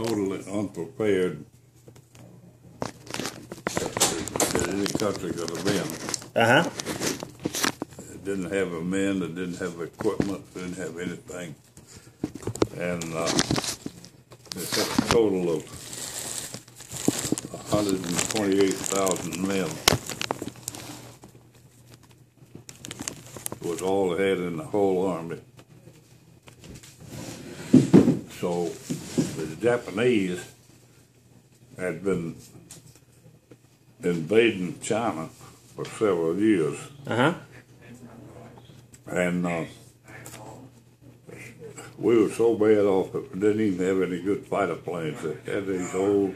totally unprepared that any country could have been. Uh-huh. It didn't have a men, it didn't have equipment, it didn't have anything. And it had a total of 128,000 men. It was all they had in the whole army. So the Japanese had been invading China for several years. Uh-huh. And we were so bad off that we didn't even have any good fighter planes. They had these old,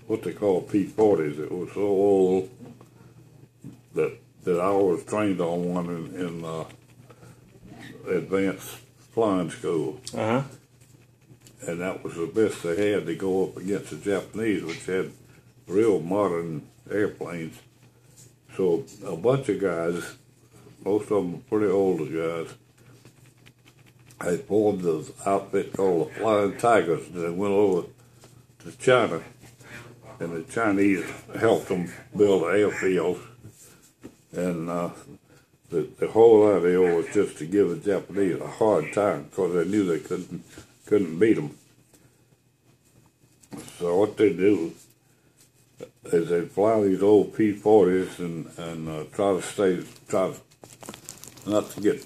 what they call P-40s. It was so old that I was trained on one in advanced flying school. Uh-huh. And that was the best they had to go up against the Japanese, which had real modern airplanes. So a bunch of guys, most of them pretty older guys, they formed this outfit called the Flying Tigers, and they went over to China, and the Chinese helped them build airfields. And the whole idea was just to give the Japanese a hard time because they knew they couldn't beat them. So what they do is they fly these old P-40s and try not to get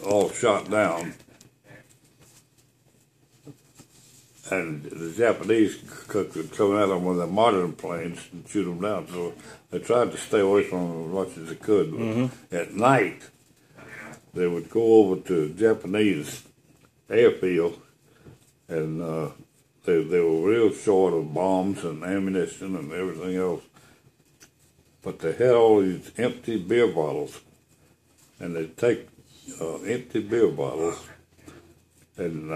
all shot down. And the Japanese could come at them with their modern planes and shoot them down. So they tried to stay away from them as much as they could. But Mm-hmm. at night, they would go over to Japanese airfield, and they were real short of bombs and ammunition and everything else. But they had all these empty beer bottles, and they'd take empty beer bottles, and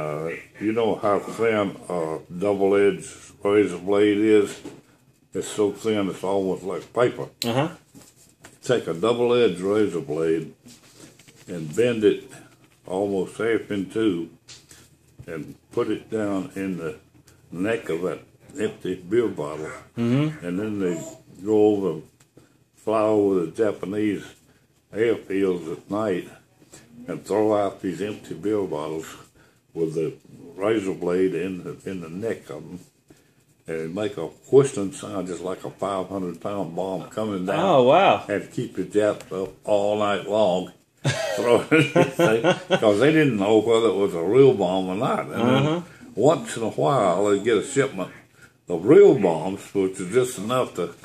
you know how thin a double-edged razor blade is? It's so thin it's almost like paper. Uh-huh. Take a double-edged razor blade and bend it almost half in two and put it down in the neck of that empty beer bottle. Mm-hmm. And then they go over and fly over the Japanese airfields at night and throw out these empty beer bottles with the razor blade in the neck of them, and it make a whistling sound just like a 500-pound bomb coming down. Oh, wow. And keep the Japs up all night long, because they didn't know whether it was a real bomb or not. And then once in a while they get a shipment of real bombs, which is just enough to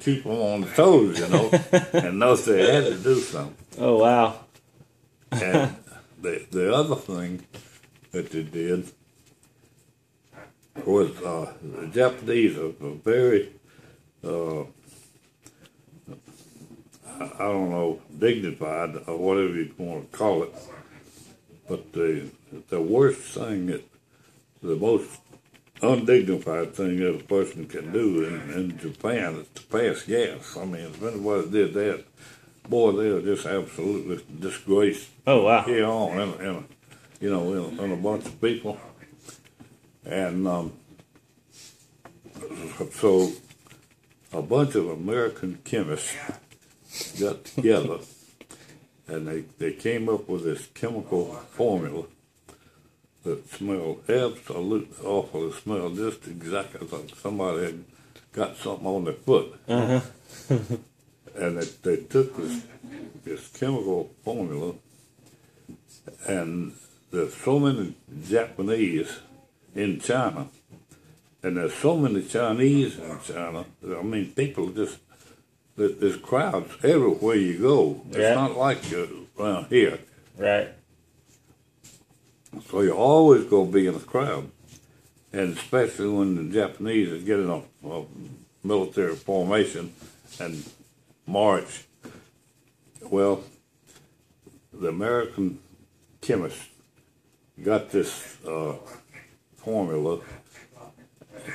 keep them on the toes, you know, and thus they had to do something. Oh, wow. And the other thing that they did was the Japanese are very, I don't know, dignified or whatever you want to call it. But the worst thing, the most undignified thing that a person can do in Japan is to pass gas. I mean, if anybody did that, boy, they were just absolutely disgraced. Oh, wow. Here on, in a bunch of people. And so a bunch of American chemists got together and they came up with this chemical formula that smelled absolutely awful. It smelled just exactly like somebody had got something on their foot. Uh-huh. And they took this chemical formula, and there's so many Japanese in China, and there's so many Chinese in China. I mean, people just, there's crowds everywhere you go. It's not like around here. Right. So you're always going to be in a crowd, and especially when the Japanese is getting a military formation and march. Well, the American chemists got this formula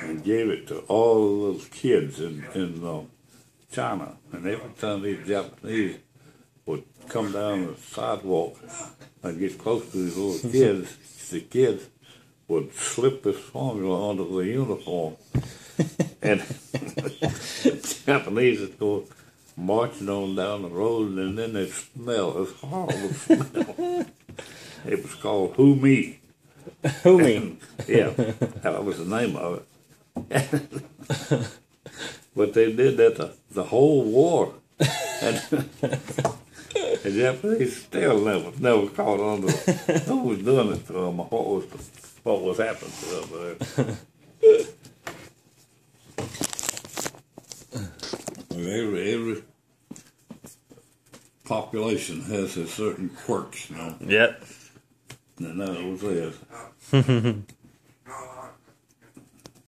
and gave it to all of those kids in China. And every time these Japanese would come down the sidewalk and get close to these little kids, the kids would slip this formula onto the uniform. And the Japanese would go marching on down the road, and then they'd smell this horrible smell. It was called Humi. Humi. Yeah, that was the name of it. But they did that the whole war. And the Japanese still never caught on to who was doing it to them, or what was happening to them. Every population has a certain quirks, you know. Yep. And that was theirs.